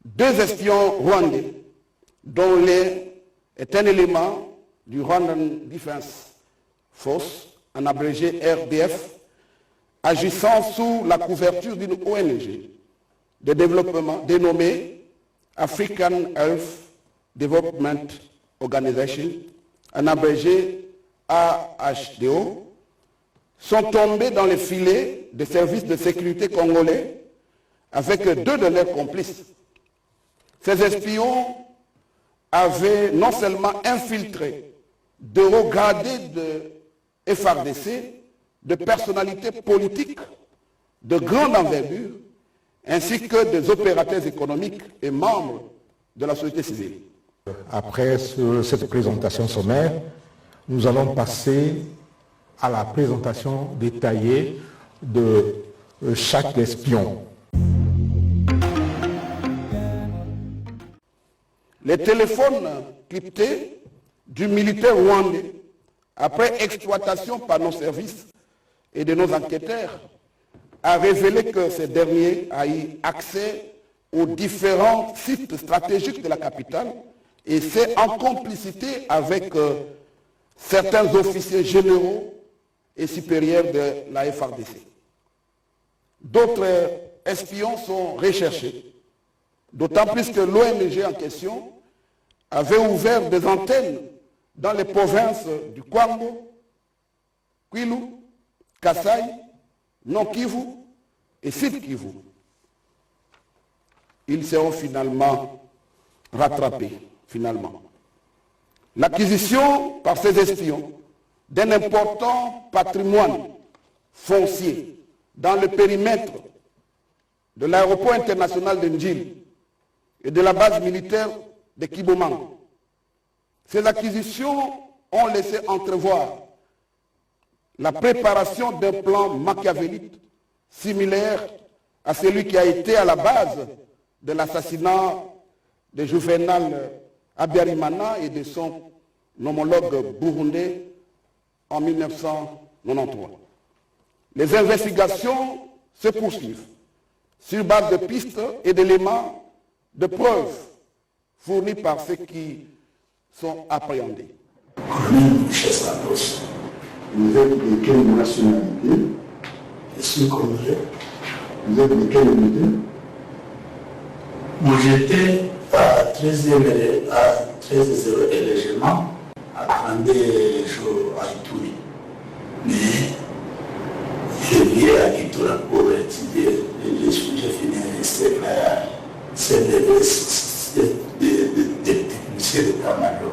2 espions rwandais, dont l'un est un élément du Rwandan Defense Force, en abrégé RDF, agissant sous la couverture d'une ONG de développement dénommée African Health Development Organization, en abrégé AHDO, sont tombés dans les filets des services de sécurité congolais avec 2 de leurs complices. Ces espions avaient non seulement infiltré de hauts gradés de FARDC, de personnalités politiques de grande envergure, ainsi que des opérateurs économiques et membres de la société civile. Après cette présentation sommaire, nous allons passer à la présentation détaillée de chaque espion. Les téléphones cryptés du militaire rwandais, après exploitation par nos services et de nos enquêteurs, a révélé que ce dernier a eu accès aux différents sites stratégiques de la capitale, et c'est en complicité avec certains officiers généraux et supérieurs de la FARDC. D'autres espions sont recherchés, d'autant plus que l'ONG en question avait ouvert des antennes dans les provinces du Kwango, Kwilu, Kasai, Nord Kivu et Sud Kivu. Ils seront finalement rattrapés, L'acquisition par ces espions d'un important patrimoine foncier dans le périmètre de l'aéroport international de Ndjili et de la base militaire de Kibomang. Ces acquisitions ont laissé entrevoir la préparation d'un plan machiavélique similaire à celui qui a été à la base de l'assassinat de Juvenal Habyarimana et de son homologue burundais en 1993. Les investigations se poursuivent sur base de pistes et d'éléments de preuves fournis par ceux qui sont appréhendés. Vous êtes de quelle nationalité? Je suis congolais. Vous êtes de quelle unité? Moi j'étais à 13e élégement, à 32 jours à Ituri. Mais je vis à Ituri pour étudier. J'ai fini de technicien de Tamalo.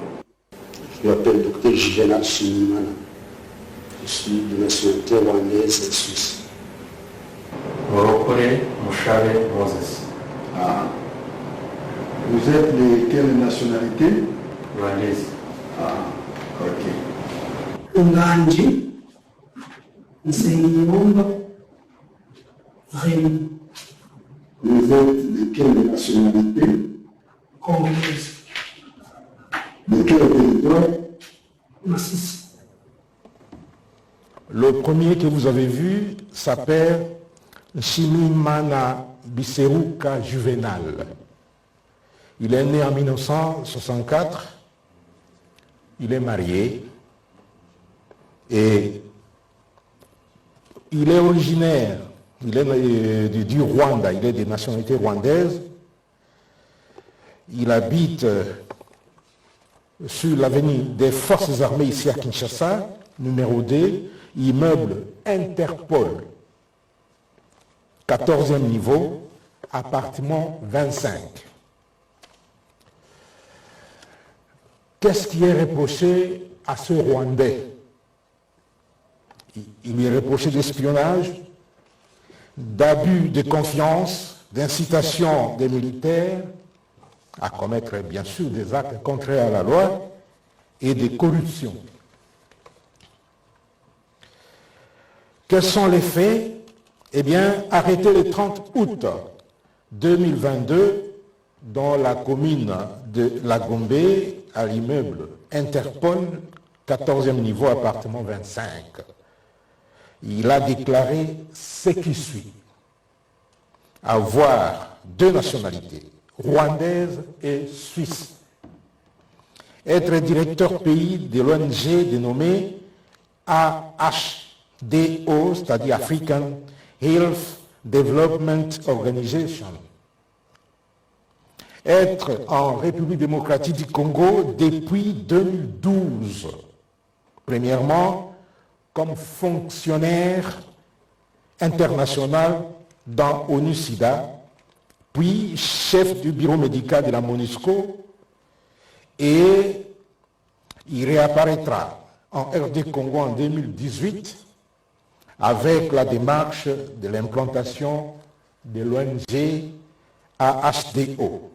Je m'appelle Dr Juvenal Shimimana. Je suis de nationalité rwandaise et suisse. Morokore Mouchave Moses. Ah. Vous êtes de quelle nationalité? Rwandaise. Ah, ok. Nganji, Nsengiyumba, Rémi. Vous êtes de quelle nationalité? Congolaise. De quel territoire? Massissi. Le premier que vous avez vu s'appelle Shimimana Biseruka Juvenal. Il est né en 1964, il est marié et il est originaire, il est du Rwanda, il est de nationalité rwandaise. Il habite sur l'avenue des Forces armées ici à Kinshasa, numéro 2, immeuble Interpol, 14e niveau, appartement 25. Qu'est-ce qui est reproché à ce Rwandais? Il lui est reproché d'espionnage, d'abus de confiance, d'incitation des militaires à commettre bien sûr des actes contraires à la loi et de corruption. Quels sont les faits? Eh bien, arrêté le 30 août 2022 dans la commune de La Gombe, à l'immeuble Interpol, 14e niveau, appartement 25. Il a déclaré ce qui suit: avoir 2 nationalités, rwandaise et suisse. Être directeur pays de l'ONG dénommée AHDO, c'est-à-dire African Health Development Organization. Être en République démocratique du Congo depuis 2012. Premièrement, comme fonctionnaire international dans ONU-SIDA, puis chef du bureau médical de la MONUSCO, et il réapparaîtra en RD Congo en 2018 avec la démarche de l'implantation de l'ONG AHDO.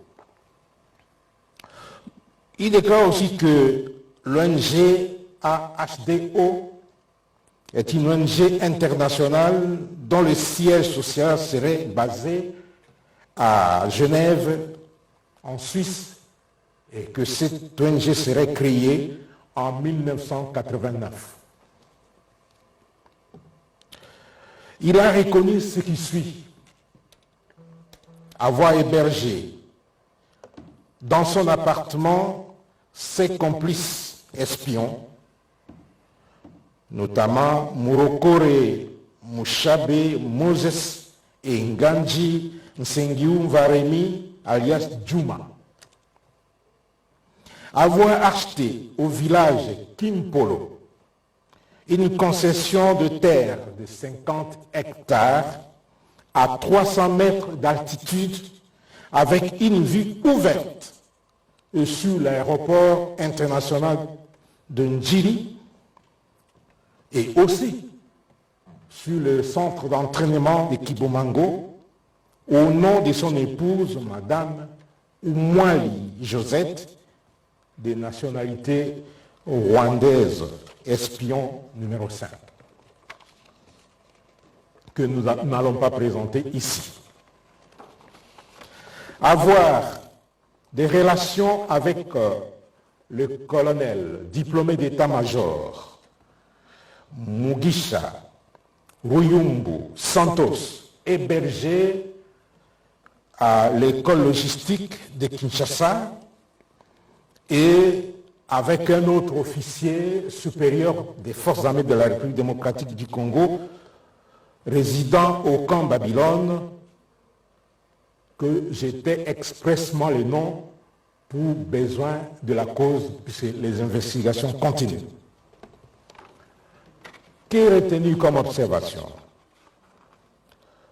Il déclare aussi que l'ONG AHDO est une ONG internationale dont le siège social serait basé à Genève, en Suisse, et que cette ONG serait créée en 1989. Il a reconnu ce qui suit: avoir hébergé dans son appartement ses complices espions, notamment Murokore Mushabe Moses et Nganji Nsengiumva Remi alias Djuma. Avoir acheté au village Kimpolo une concession de terre de 50 hectares à 300 mètres d'altitude avec une vue ouverte sur l'aéroport international de Njiri et aussi sur le centre d'entraînement de Kibomango au nom de son épouse, Madame Oumouali Josette, de nationalité rwandaise, espion numéro 5, que nous n'allons pas présenter ici. Avoir des relations avec le colonel diplômé d'état-major Mugisha Ruyumbu Santos, hébergé à l'école logistique de Kinshasa, et avec un autre officier supérieur des forces armées de la République démocratique du Congo, résidant au camp Babylone, que j'étais expressement le nom pour besoin de la cause, puisque les investigations continuent. Qu'est retenu comme observation?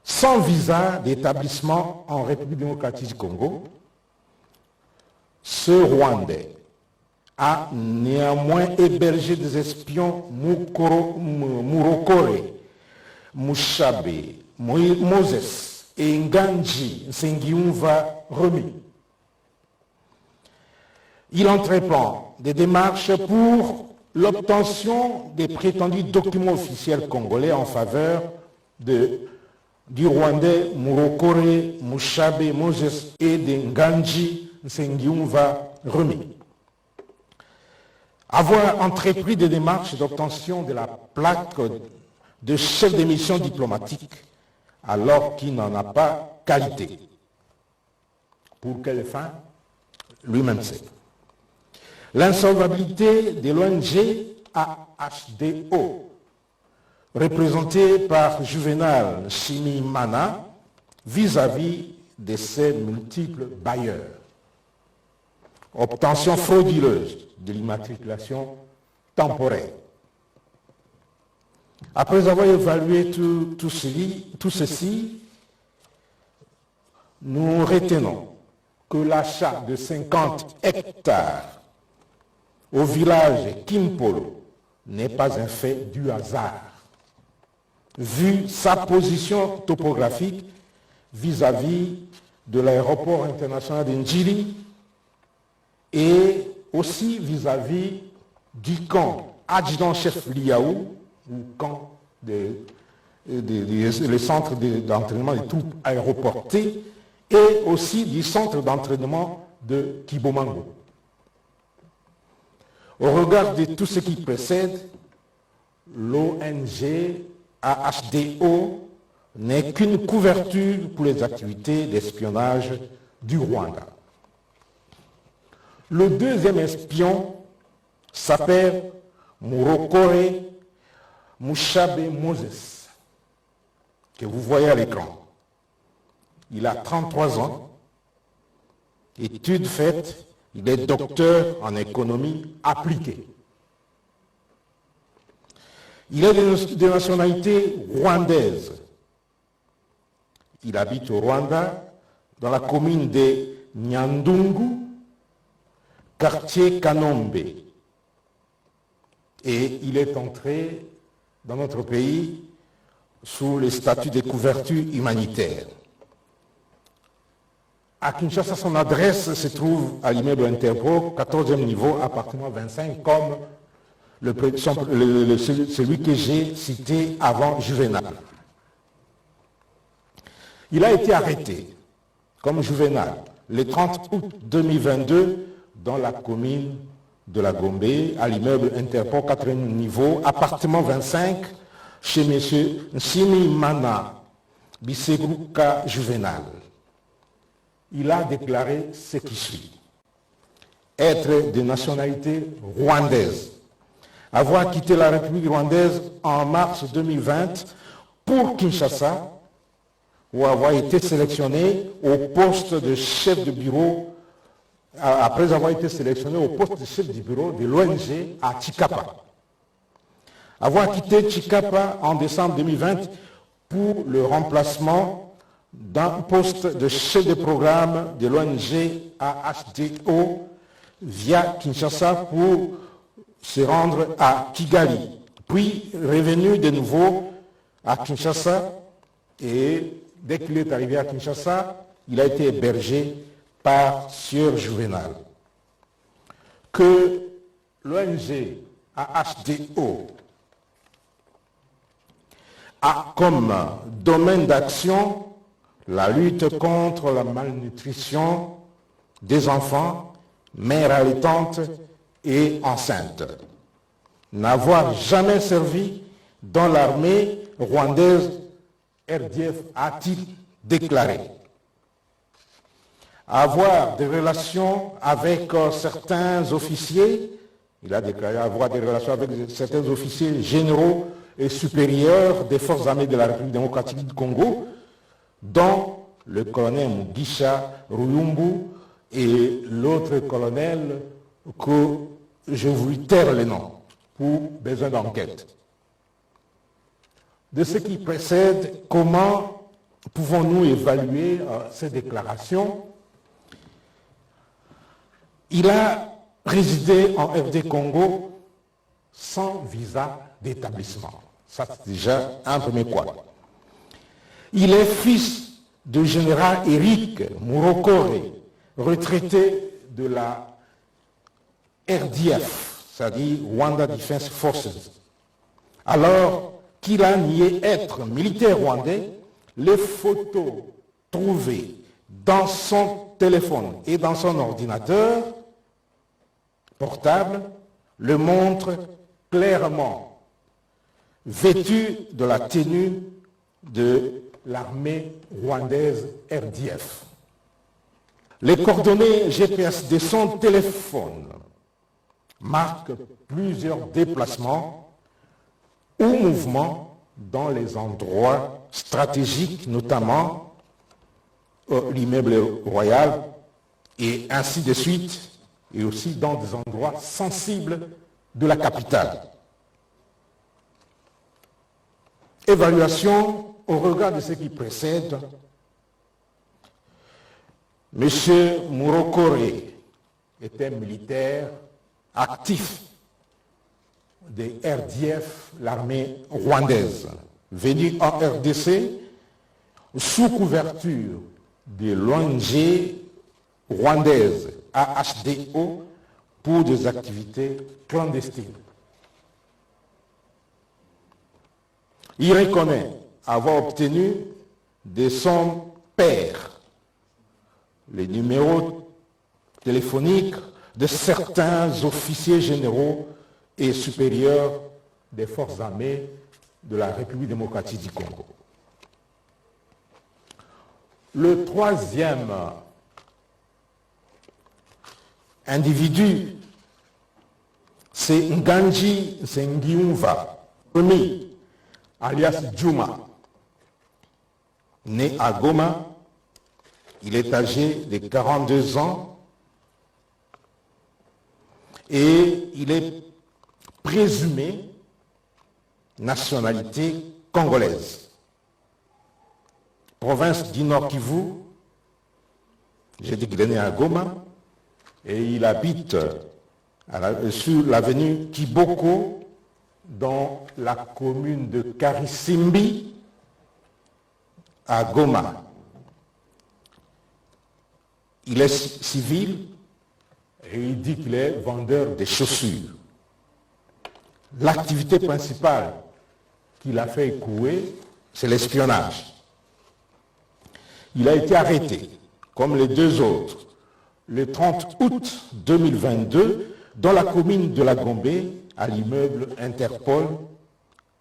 Sans visa d'établissement en République démocratique du Congo, ce Rwandais a néanmoins hébergé des espions Murokore, Mushabe, Moses et Nganji Nsengiumva Remi. Il entreprend des démarches pour l'obtention des prétendus documents officiels congolais en faveur du Rwandais Murokore, Mushabe, Moses et de Nganji Nsengiumva Remi. Avoir entrepris des démarches d'obtention de la plaque de chef de mission diplomatique alors qu'il n'en a pas qualité. Pour quelle fin? Lui-même sait. L'insolvabilité de l'ONG AHDO, représentée par Juvenal Shimimana, vis-à-vis de ses multiples bailleurs. Obtention frauduleuse de l'immatriculation temporaire. Après avoir évalué tout ceci, nous retenons que l'achat de 50 hectares au village Kimpolo n'est pas un fait du hasard, vu sa position topographique vis-à-vis de l'aéroport international de Njiri et aussi vis-à-vis du camp adjudant-chef Liaou, ou camp le centre d'entraînement des troupes aéroportées, et aussi du centre d'entraînement de Kibomango. Au regard de tout ce qui précède, l'ONG AHDO n'est qu'une couverture pour les activités d'espionnage du Rwanda. Le deuxième espion s'appelle Murokore Mushabe Moses, que vous voyez à l'écran. Il a 33 ans, études faites, il est docteur en économie appliquée. Il est de nationalité rwandaise. Il habite au Rwanda, dans la commune de Nyandungu, quartier Kanombe. Et il est entré dans notre pays sous le statut de couverture humanitaire. À Kinshasa, son adresse se trouve à l'immeuble Interpro, 14e niveau, appartement 25, comme celui que j'ai cité avant Juvenal. Il a été arrêté comme Juvenal le 30 août 2022 dans la commune de la Gombe, à l'immeuble Interpro, 4e niveau, appartement 25, chez M. Nsimi Mana Bisegruka Juvenal. Il a déclaré ce qui suit: être de nationalité rwandaise, avoir quitté la République rwandaise en mars 2020 pour Kinshasa, ou avoir été sélectionné au poste de chef de bureau, après avoir été sélectionné au poste de chef du bureau de l'ONG à Chikapa. Avoir quitté Chikapa en décembre 2020 pour le remplacement d'un poste de chef de programme de l'ONG AHDO via Kinshasa pour se rendre à Kigali, puis revenu de nouveau à Kinshasa, et dès qu'il est arrivé à Kinshasa, il a été hébergé par Sieur Juvenal. Que l'ONG AHDO a comme domaine d'action la lutte contre la malnutrition des enfants, mères allaitantes et enceintes. N'avoir jamais servi dans l'armée rwandaise RDF, a-t-il déclaré. Avoir des relations avec certains officiers, il a déclaré avoir des relations avec certains officiers généraux et supérieurs des forces armées de la République démocratique du Congo, dont le colonel Mugisha Ruyumbu et l'autre colonel que je vous taire le nom pour besoin d'enquête. De ce qui précède, comment pouvons-nous évaluer ces déclarations? Il a résidé en RD Congo sans visa d'établissement. Ça, c'est déjà un premier point. Il est fils du général Eric Murokore, retraité de la RDF, c'est-à-dire Rwanda Defense Forces. Alors qu'il a nié être militaire rwandais, les photos trouvées dans son téléphone et dans son ordinateur portable le montrent clairement vêtu de la tenue de l'armée rwandaise RDF. Les coordonnées GPS de son téléphone marquent plusieurs déplacements ou mouvements dans les endroits stratégiques, notamment l'immeuble royal, et ainsi de suite, et aussi dans des endroits sensibles de la capitale. Évaluation au regard de ce qui précède. M. Murokore était militaire actif de RDF, l'armée rwandaise, venu en RDC sous couverture de l'ONG rwandaise AHDO pour des activités clandestines. Il reconnaît avoir obtenu de son père les numéros téléphoniques de certains officiers généraux et supérieurs des forces armées de la République démocratique du Congo. Le troisième individu, c'est Nganji Sengiumva, Oni, alias Juma. Né à Goma, il est âgé de 42 ans et il est présumé nationalité congolaise. Province du Nord Kivu, j'ai dit qu'il est né à Goma et il habite sur l'avenue Kiboko dans la commune de Karisimbi à Goma. Il est civil et il dit qu'il est vendeur de chaussures. L'activité principale qu'il a fait écouer, c'est l'espionnage. Il a été arrêté, comme les deux autres, le 30 août 2022, dans la commune de la Gombe, à l'immeuble Interpol,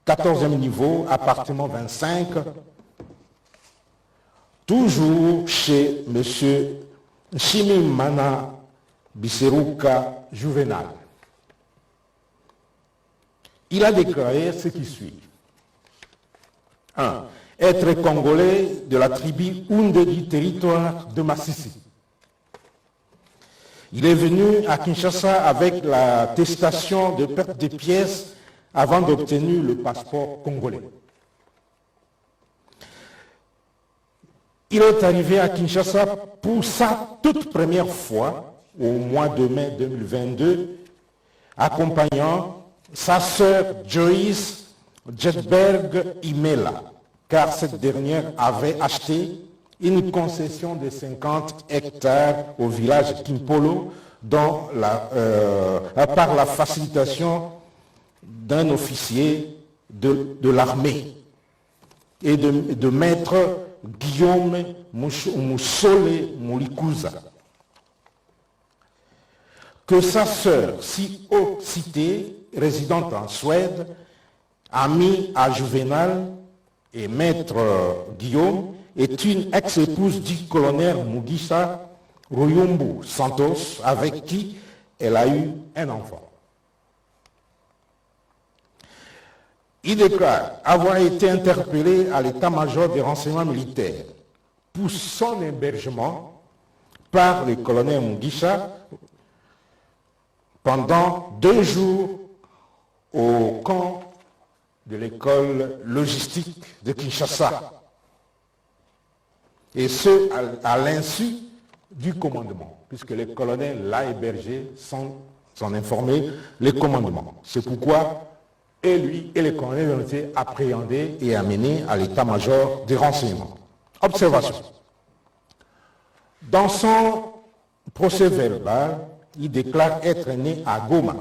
14e niveau, appartement 25, toujours chez M. Nshimimana Biseruka Juvenal. Il a déclaré ce qui suit. 1. Être congolais de la tribu Houndé du territoire de Massissi. Il est venu à Kinshasa avec l'attestation de perte de pièces avant d'obtenir le passeport congolais. Il est arrivé à Kinshasa pour sa toute première fois au mois de mai 2022, accompagnant sa sœur Joyce Jetberg Imela, car cette dernière avait acheté une concession de 50 hectares au village Kimpolo par la facilitation d'un officier de l'armée et de maître Guillaume Moussole Moulikuza. Que sa sœur, si haut citée, résidente en Suède, amie à Juvenal et maître Guillaume, est une ex-épouse du colonel Mugisha Ruyumbu Santos, avec qui elle a eu un enfant. Il déclare avoir été interpellé à l'état-major des renseignements militaires pour son hébergement par le colonel Mugisha pendant 2 jours au camp de l'école logistique de Kinshasa. Et ce, à l'insu du commandement, puisque le colonel l'a hébergé sans en informer le commandement. C'est pourquoi et lui et les colonels ont été appréhendés et amenés à l'état-major des renseignements. Observation. Dans son procès verbal, il déclare être né à Goma,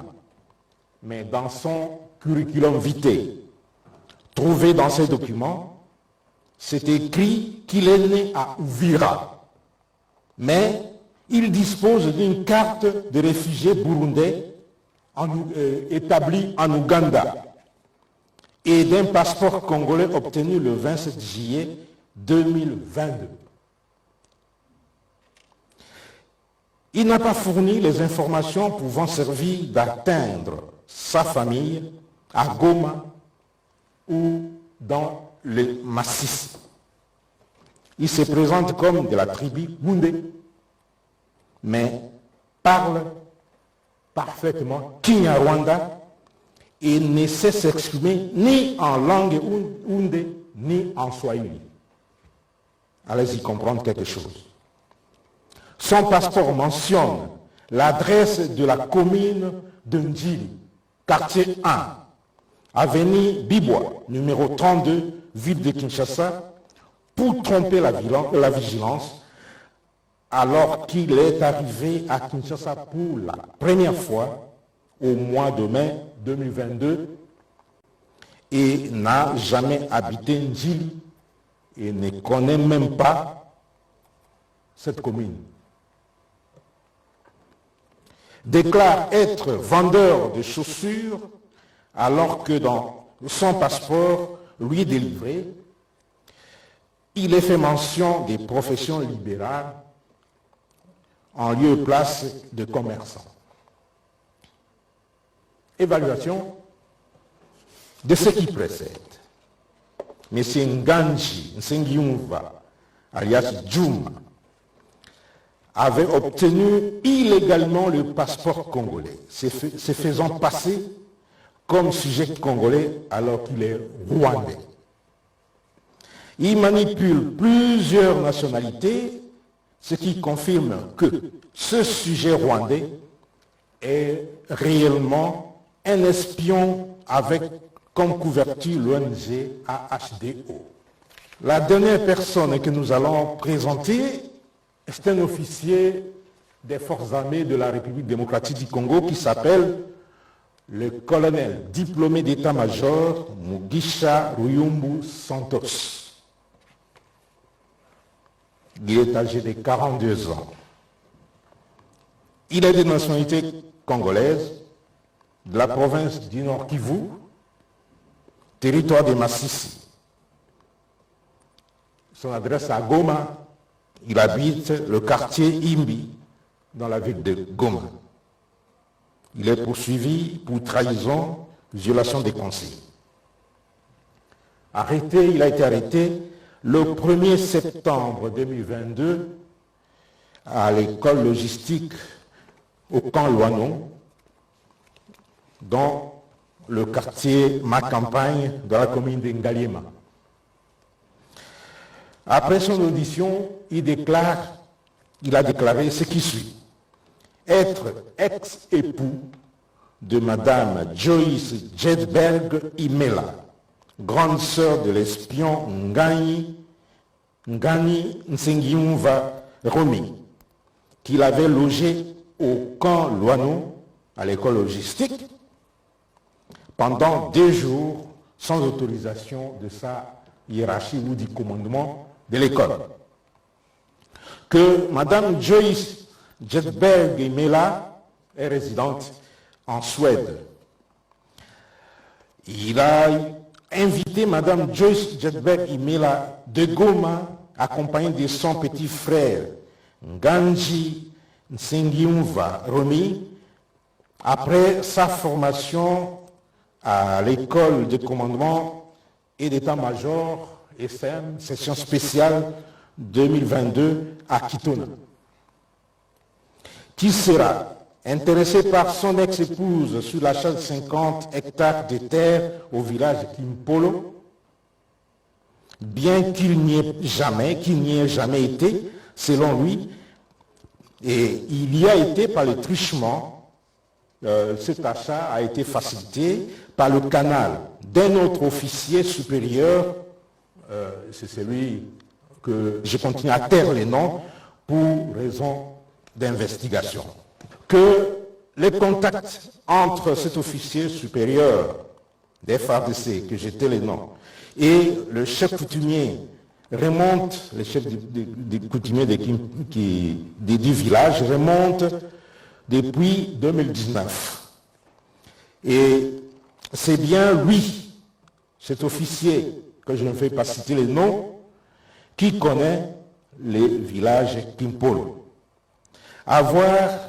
mais dans son curriculum vitae, trouvé dans ses documents, c'est écrit qu'il est né à Uvira, mais il dispose d'une carte de réfugié burundais établie en Ouganda et d'un passeport congolais obtenu le 27 juillet 2022. Il n'a pas fourni les informations pouvant servir d'atteindre sa famille à Goma ou dans le Massissi. Il se présente comme de la tribu Houndé, mais parle parfaitement Kinyarwanda et ne sait s'exprimer ni en langue Houndé ni en Swahili. Allez-y comprendre quelque chose. Son passeport mentionne l'adresse de la commune de Ndjili, quartier 1, avenue Bibois, numéro 32, ville de Kinshasa, pour tromper la vigilance, alors qu'il est arrivé à Kinshasa pour la première fois au mois de mai 2022 et n'a jamais habité Ndjili et ne connaît même pas cette commune. Déclare être vendeur de chaussures alors que dans son passeport lui délivré, il est fait mention des professions libérales en lieu et place de commerçants. Évaluation de ce qui précède. M. Nganji Nsengiumva, alias Djouma, avait obtenu illégalement le passeport congolais, se faisant passer comme sujet congolais alors qu'il est rwandais. Il manipule plusieurs nationalités, ce qui confirme que ce sujet rwandais est réellement un espion avec comme couverture l'ONG AHDO. La dernière personne que nous allons présenter est un officier des forces armées de la République démocratique du Congo qui s'appelle le colonel diplômé d'état-major Mugisha Ruyumbu Santos. Il est âgé de 42 ans. Il est de nationalité congolaise, de la province du Nord Kivu, territoire de Massissi. Son adresse à Goma, il habite le quartier Imbi, dans la ville de Goma. Il est poursuivi pour trahison, violation des consignes. Il a été arrêté le 1er septembre 2022 à l'école logistique au camp Loanon, dans le quartier Ma-Campagne de la commune d'Ngaliema. Après son audition, il a déclaré ce qui suit. Être ex-époux de Madame Joyce Jedberg Imela, grande sœur de l'espion Ngani Nsengiumva Romi, qu'il avait logé au camp Loanon, à l'école logistique, pendant 2 jours, sans autorisation de sa hiérarchie ou du commandement de l'école. Que Madame Joyce Jedberg Imela est résidente en Suède. Il a invité Madame Joyce Jedberg Imela de Goma, accompagnée de son petit frère Nganji Nsengiumva Romi, après sa formation à l'école de commandement et d'état-major SM, session spéciale 2022 à Kitona, qui sera intéressé par son ex-épouse sur l'achat de 50 hectares de terre au village Kimpolo, bien qu'il n'y ait jamais été, selon lui, et il y a été par le truchement. Cet achat a été facilité par le canal d'un autre officier supérieur, c'est celui que je continue à taire les noms pour raison d'investigation. Que les contacts entre cet officier supérieur des FARDC, que j'ai tais les noms, et le chef coutumier remontent, le chef des coutumiers du village remonte depuis 2019. Et c'est bien lui, cet officier, que je ne vais pas citer les noms, qui connaît les villages Kimpolo.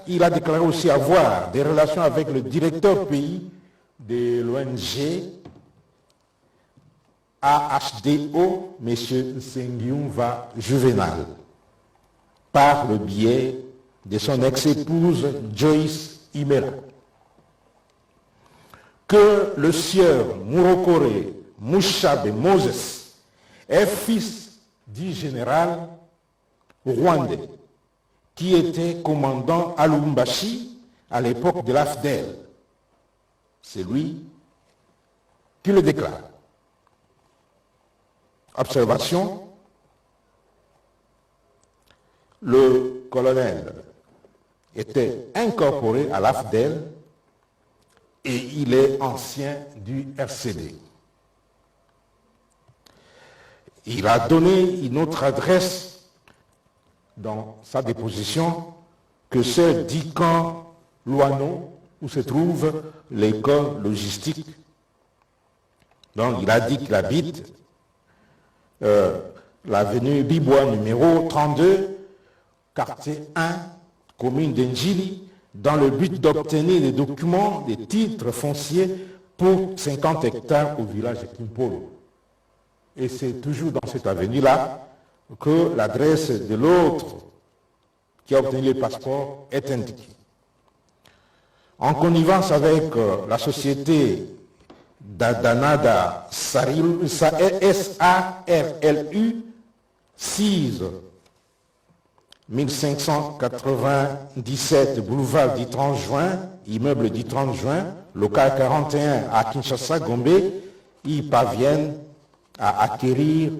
Il a déclaré aussi avoir des relations avec le directeur pays de l'ONG AHDO, M. Nsengiumva Juvenal, par le biais de son ex-épouse Joyce Imela. Que le sieur Murokore Mushabe Moses est fils du général rwandais qui était commandant à Lubumbashi à l'époque de l'AFDEL. C'est lui qui le déclare. Observation, le colonel était incorporé à l'AFDEL et il est ancien du RCD. Il a donné une autre adresse dans sa déposition que celle d'Ican Loanon, où se trouve l'école logistique. Donc il a dit qu'il habite l'avenue Bibois numéro 32, quartier 1, commune d'Ndjili dans le but d'obtenir des documents, des titres fonciers pour 50 hectares au village de Kimpolo. Et c'est toujours dans cette avenue-là que l'adresse de l'autre qui a obtenu le passeport est indiquée. En connivence avec la société d'Adanada SARLU, SIS 1597 boulevard du 30 juin, immeuble du 30 juin, local 41 à Kinshasa, Gombe, ils parviennent à acquérir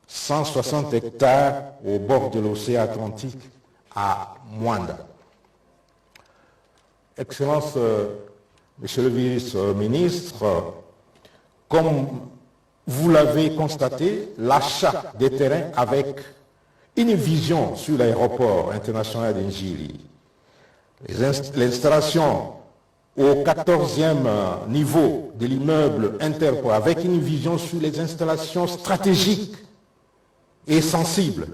160 hectares au bord de l'océan Atlantique à Mwanda. Excellence, Monsieur le vice-ministre, comme vous l'avez constaté, l'achat des terrains avec une vision sur l'aéroport international d'Ndjili, l'installation au 14e niveau de l'immeuble Interpol avec une vision sur les installations stratégiques et sensibles,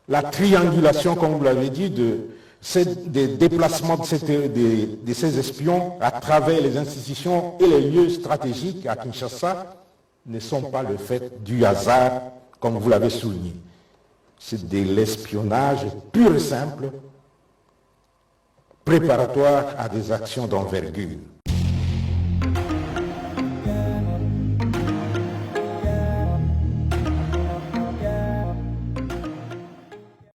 la triangulation, comme vous l'avez dit, des déplacements de ces espions à travers les institutions et les lieux stratégiques à Kinshasa ne sont pas le fait du hasard, comme vous l'avez souligné. C'est de l'espionnage pur et simple, préparatoire à des actions d'envergure.